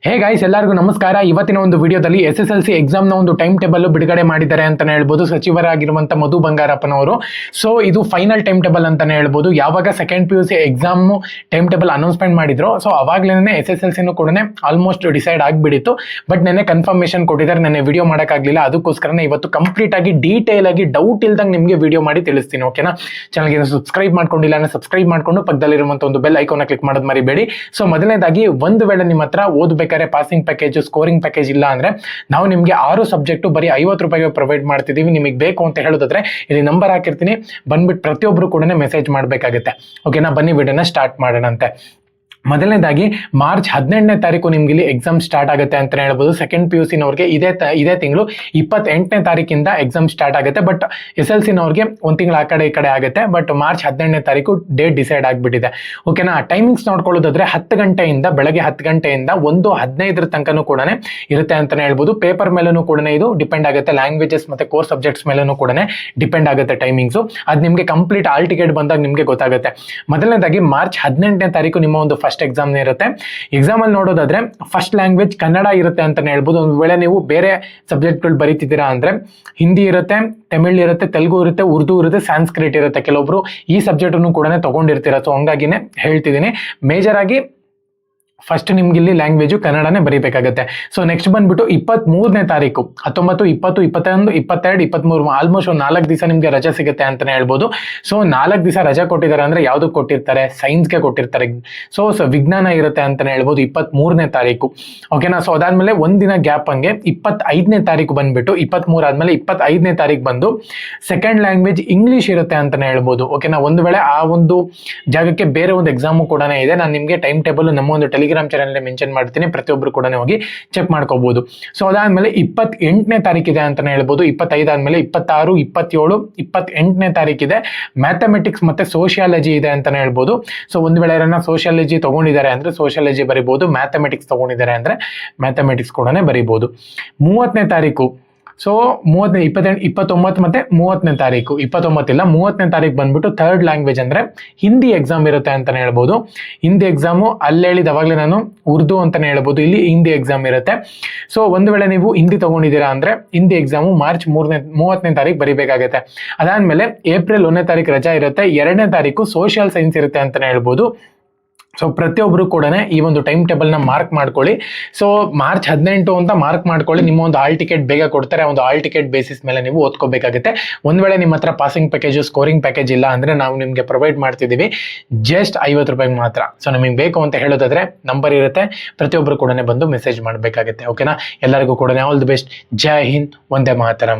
Hey guys, ಎಲ್ಲರಿಗೂ ನಮಸ್ಕಾರ. ಇವತ್ತಿನ ಒಂದು ವಿಡಿಯೋದಲ್ಲಿ SSLC ಎಕ್ಸಾಮ್ನ ಒಂದು ಟೈಮ್ ಟೇಬಲ್ ಬಿಡುಗಡೆ ಮಾಡಿದ್ದಾರೆ ಅಂತಾನೆ ಹೇಳ್ಬೋದು ಸಚಿವರಾಗಿರುವಂತ ಮಧು ಬಂಗಾರಪ್ಪನವರು. ಸೊ ಇದು ಫೈನಲ್ ಟೈಮ್ ಟೇಬಲ್ ಅಂತಾನೆ ಹೇಳ್ಬೋದು. ಯಾವಾಗ second PUC exam time table announcement ಮಾಡಿದ್ರು, ಸೊ ಅವಾಗ್ಲೇನೆ SSLCನೂ ಕೂಡ ಆಲ್ಮೋಸ್ಟ್ ಡಿಸೈಡ್ ಆಗಿಬಿಡಿತ್ತು. ಬಟ್ ನೆನ್ನೆ ಕನ್ಫರ್ಮೇಶನ್ ಕೊಟ್ಟಿದ್ದಾರೆ. ನೆನ್ನೆ ವಿಡಿಯೋ ಮಾಡೋಕ್ಕಾಗಲಿಲ್ಲ. ಅದಕ್ಕೋಸ್ಕರನೇ ಇವತ್ತು ಕಂಪ್ಲೀಟ್ ಆಗಿ ಡೀಟೇಲ್ ಆಗಿ ಡೌಟ್ ಇಲ್ದಂಗೆ ನಿಮಗೆ ವಿಡಿಯೋ ಮಾಡಿ ತಿಳಿಸ್ತೀನಿ. ಓಕೆನಾ? ಚಾನಲ್ಗೆ ಸಬ್ಸ್ಕ್ರೈಬ್ ಮಾಡ್ಕೊಂಡಿಲ್ಲ ಅಂದ್ರೆ ಸಬ್ಸ್ಕ್ರೈಬ್ ಮಾಡ್ಕೊಂಡು ಪಕ್ಕದಲ್ಲಿರುವಂತ ಒಂದು ಬೆಲ್ ಐಕಾನ್ ಕ್ಲಿಕ್ ಮಾಡೋದು ಮರಿಬೇಡಿ. ಸೊ ಮೊದಲನೇದಾಗಿ, ಒಂದು ವೇಳೆ ನಿಮ್ಮ ಹತ್ರ ಓದಬೇಕು ಪಾಸಿಂಗ್ ಪ್ಯಾಕೇಜ್, ಸ್ಕೋರಿಂಗ್ ಪ್ಯಾಕೇಜ್ ಇಲ್ಲ ಅಂದ್ರೆ ನಾವು ನಿಮಗೆ 6 ಸಬ್ಜೆಕ್ಟ್ ಬರೀ 50 ರೂಪಾಯಿಗೆ ಪ್ರೊವೈಡ್ ಮಾಡ್ತಿದೀವಿ. ನಿಮಗೆ ಬೇಕು ಅಂತ ಹೇಳೋದಾದ್ರೆ ಇಲ್ಲಿ ನಂಬರ್ ಹಾಕಿರ್ತೀನಿ, ಬಂದ್ಬಿಟ್ಟು ಪ್ರತಿಯೊಬ್ರು ಕೂಡ ಮೆಸೇಜ್ ಮಾಡಬೇಕಾಗುತ್ತೆ. ಓಕೆನಾ? ಬನ್ನಿ ವಿಡಿಯೋನ ಸ್ಟಾರ್ಟ್ ಮಾಡೋಣಂತೆ. ಮೊದಲನೇದಾಗಿ, ಮಾರ್ಚ್ 18ನೇ ತಾರೀಕು ನಿಮ್ಗೆ ಇಲ್ಲಿ ಎಕ್ಸಾಮ್ ಸ್ಟಾರ್ಟ್ ಆಗುತ್ತೆ ಅಂತ ಹೇಳ್ಬೋದು. ಸೆಕೆಂಡ್ PUC ಇದೇ ತಿಂಗಳು 28ನೇ ತಾರೀಕಿಂದ ಎಕ್ಸಾಮ್ ಸ್ಟಾರ್ಟ್ ಆಗುತ್ತೆ. ಬಟ್ SLC ಒಂದು ತಿಂಗಳು ಆ ಕಡೆ ಈ ಕಡೆ ಆಗುತ್ತೆ. ಬಟ್ ಮಾರ್ಚ್ 18ನೇ ತಾರೀಕು ಡೇಟ್ ಡಿಸೈಡ್ ಆಗಿಬಿಟ್ಟಿದೆ. ಓಕೆನಾ? ಟೈಮಿಂಗ್ಸ್ ನೋಡ್ಕೊಳ್ಳೋದಾದ್ರೆ 10 ಗಂಟೆಯಿಂದ ಬೆಳಗ್ಗೆ 10 ಗಂಟೆಯಿಂದ 1:15 ತನಕನೂ ಕೂಡ ಇರುತ್ತೆ ಅಂತಾನೆ ಹೇಳ್ಬೋದು. ಪೇಪರ್ ಮೇಲೂ ಕೂಡ ಇದು ಡಿಪೆಂಡ್ ಆಗುತ್ತೆ. ಲ್ಯಾಂಗ್ವೇಜಸ್ ಮತ್ತೆ ಕೋರ್ ಸಬ್ಜೆಕ್ಟ್ಸ್ ಮೇಲೂ ಕೂಡ ಡಿಪೆಂಡ್ ಆಗುತ್ತೆ ಟೈಮಿಂಗ್ಸು. ಅದು ನಿಮಗೆ ಕಂಪ್ಲೀಟ್ ಆಲ್ ಟಿಕೆಟ್ ಬಂದಾಗ ನಿಮಗೆ ಗೊತ್ತಾಗುತ್ತೆ. ಮೊದಲನೇದಾಗಿ, ಮಾರ್ಚ್ 18ನೇ ತಾರೀಕು ನಿಮ್ಮ ಒಂದು ಫಸ್ಟ್ ಎಕ್ಸಾಮ್ ಇರುತ್ತೆ. ಎಕ್ಸಾಮ್ ಅಲ್ಲಿ ನೋಡೋದಾದ್ರೆ ಫಸ್ಟ್ ಲ್ಯಾಂಗ್ವೇಜ್ ಕನ್ನಡ ಇರುತ್ತೆ ಅಂತಾನೆ ಹೇಳ್ಬೋದು. ಒಂದು ವೇಳೆ ನೀವು ಬೇರೆ ಸಬ್ಜೆಕ್ಟ್ಗಳು ಬರೀತಿದ್ದೀರಾ ಅಂದ್ರೆ ಹಿಂದಿ ಇರುತ್ತೆ, ತಮಿಳ್ ಇರುತ್ತೆ, ತೆಲುಗು ಇರುತ್ತೆ, ಉರ್ದು ಇರುತ್ತೆ, ಸಾಂಸ್ಕ್ರಿಟ್ ಇರುತ್ತೆ. ಕೆಲವೊಬ್ರು ಈ ಸಬ್ಜೆಕ್ಟ್ ಅನ್ನು ಕೂಡ ತಗೊಂಡಿರ್ತೀರಾ. ಸೊ ಹಂಗಾಗಿನೇ ಹೇಳ್ತಿದ್ದೀನಿ. ಮೇಜರ್ ಆಗಿ ಫಸ್ಟ್ ನಿಮ್ಗೆ ಇಲ್ಲಿ ಲ್ಯಾಂಗ್ವೇಜು ಕನ್ನಡನೇ ಬರೀಬೇಕಾಗುತ್ತೆ. ಸೊ ನೆಕ್ಸ್ಟ್ ಬಂದ್ಬಿಟ್ಟು 23ನೇ ತಾರೀಕು 19, 20, 21, 22, 23 ಆಲ್ಮೋಸ್ಟ್ ಒಂದು 4 ದಿವಸ ನಿಮ್ಗೆ ರಜೆ ಸಿಗುತ್ತೆ ಅಂತಾನೆ ಹೇಳ್ಬೋದು. ಸೊ 4 ದಿವಸ ರಜೆ ಕೊಟ್ಟಿದ್ದಾರೆ ಅಂದ್ರೆ ಯಾವ್ದಕ್ಕೆ ಕೊಟ್ಟಿರ್ತಾರೆ? ಸೈನ್ಸ್ಗೆ ಕೊಟ್ಟಿರ್ತಾರೆ. ಸೊ ವಿಜ್ಞಾನ ಇರುತ್ತೆ ಅಂತಾನೆ ಹೇಳ್ಬೋದು 23ನೇ ತಾರೀಕು. ಓಕೆನಾ? ಸೊ ಅದಾದ್ಮೇಲೆ ಒಂದಿನ ಗ್ಯಾಪ್ ಹಂಗೆ 25ನೇ ತಾರೀಕು ಬಂದ್ಬಿಟ್ಟು 23 ಆದ್ಮೇಲೆ 25ನೇ ತಾರೀಕು ಬಂದು ಸೆಕೆಂಡ್ ಲ್ಯಾಂಗ್ವೇಜ್ ಇಂಗ್ಲಿಷ್ ಇರುತ್ತೆ ಅಂತಾನೆ ಹೇಳ್ಬೋದು. ಓಕೆನಾ? ಒಂದು ವೇಳೆ ಆ ಒಂದು ಜಾಗಕ್ಕೆ ಬೇರೆ ಒಂದು ಎಕ್ಸಾಮು ಕೂಡ ಇದೆ. ನಾನು ನಿಮಗೆ ಟೈಮ್ ಟೇಬಲ್ ನಮ್ಮ ಒಂದು ಟೆಲಿಗ್ರಾಮ್ ಚಾನಲ್ ಮೆನ್ಷನ್ ಮಾಡ್ತೀನಿ, ಪ್ರತಿಯೊಬ್ಬರು ಕೂಡ ಹೋಗಿ ಚೆಕ್ ಮಾಡ್ಕೋಬಹುದು. ಸೊ ಅದಾದ್ಮೇಲೆ 28ನೇ ತಾರೀಕಿದೆ ಅಂತಾನೆ ಹೇಳ್ಬೋದು. 25 ಆದ್ಮೇಲೆ 26, 27, 28ನೇ ತಾರೀಕಿದೆ ಮ್ಯಾಥಮೆಟಿಕ್ಸ್ ಮತ್ತೆ ಸೋಷಿಯಾಲಜಿ ಇದೆ ಅಂತಾನೆ ಹೇಳ್ಬೋದು. ಸೊ ಒಂದು ವೇಳೆ ಯಾರನ್ನ ಸೋಷಿಯಾಲಜಿ ತಗೊಂಡಿದ್ದಾರೆ ಅಂದ್ರೆ ಸೋಷಿಯಾಲಜಿ ಬರಿಬಹುದು, ಮ್ಯಾಥಮೆಟಿಕ್ಸ್ ತಗೊಂಡಿದ್ದಾರೆ ಅಂದ್ರೆ ಮ್ಯಾಥಮೆಟಿಕ್ಸ್ ಕೂಡ ಬರಿಬಹುದು. 30ನೇ ತಾರೀಕು, ಸೊ 28, 29 ಮತ್ತೆ 30ನೇ ತಾರೀಕು, 29 ಇಲ್ಲ 30ನೇ ತಾರೀಕು ಬಂದ್ಬಿಟ್ಟು ಥರ್ಡ್ ಲ್ಯಾಂಗ್ವೇಜ್ ಅಂದ್ರೆ ಹಿಂದಿ ಎಕ್ಸಾಮ್ ಇರುತ್ತೆ ಅಂತಾನೆ ಹೇಳ್ಬೋದು. ಹಿಂದಿ ಎಕ್ಸಾಮು ಅಲ್ಲಿ ಹೇಳಿದವಾಗಲೇ ನಾನು ಉರ್ದು ಅಂತಾನೆ ಹೇಳ್ಬೋದು. ಇಲ್ಲಿ ಹಿಂದಿ ಎಕ್ಸಾಮ್ ಇರುತ್ತೆ. ಸೊ ಒಂದು ವೇಳೆ ನೀವು ಹಿಂದಿ ತಗೊಂಡಿದ್ದೀರಾ ಅಂದ್ರೆ ಹಿಂದಿ ಎಕ್ಸಾಮು ಮಾರ್ಚ್ 30ನೇ ತಾರೀಕು ಬರಿಬೇಕಾಗುತ್ತೆ. ಅದಾದ್ಮೇಲೆ ಏಪ್ರಿಲ್ 1ನೇ ತಾರೀಕು ರಜಾ ಇರುತ್ತೆ. 2ನೇ ತಾರೀಕು ಸೋಷಿಯಲ್ ಸೈನ್ಸ್ ಇರುತ್ತೆ ಅಂತಾನೆ ಹೇಳ್ಬೋದು. ಸೊ ಪ್ರತಿಯೊಬ್ಬರು ಕೂಡ ಈ ಒಂದು ಟೈಮ್ ಟೇಬಲ್ನ ಮಾರ್ಕ್ ಮಾಡ್ಕೊಳ್ಳಿ. ಸೊ ಮಾರ್ಚ್ 18 ಅಂತ ಮಾರ್ಕ್ ಮಾಡ್ಕೊಳ್ಳಿ. ನಿಮ್ಮ ಒಂದು ಆಲ್ ಟಿಕೆಟ್ ಬೇಗ ಕೊಡ್ತಾರೆ. ಒಂದು ಆಲ್ ಟಿಕೆಟ್ ಬೇಸಿಸ್ ಮೇಲೆ ನೀವು ಓದ್ಕೋಬೇಕಾಗುತ್ತೆ. ಒಂದ್ ವೇಳೆ ನಿಮ್ಮ ಹತ್ರ ಪಾಸಿಂಗ್ ಪ್ಯಾಕೇಜು, ಸ್ಕೋರಿಂಗ್ ಪ್ಯಾಕೇಜ್ ಇಲ್ಲ ಅಂದ್ರೆ ನಾವು ನಿಮಗೆ ಪ್ರೊವೈಡ್ ಮಾಡ್ತಿದ್ದೀವಿ ಜಸ್ಟ್ 50 ರೂಪಾಯಿಗೆ ಮಾತ್ರ. ಸೊ ನಿಮಗೆ ಬೇಕು ಅಂತ ಹೇಳೋದಾದ್ರೆ ನಂಬರ್ ಇರುತ್ತೆ, ಪ್ರತಿಯೊಬ್ಬರು ಕೂಡ ಬಂದು ಮೆಸೇಜ್ ಮಾಡಬೇಕಾಗುತ್ತೆ. ಓಕೆನಾ? ಎಲ್ಲರಿಗೂ ಕೂಡ all the best. Jai Hind, Vande Mataram.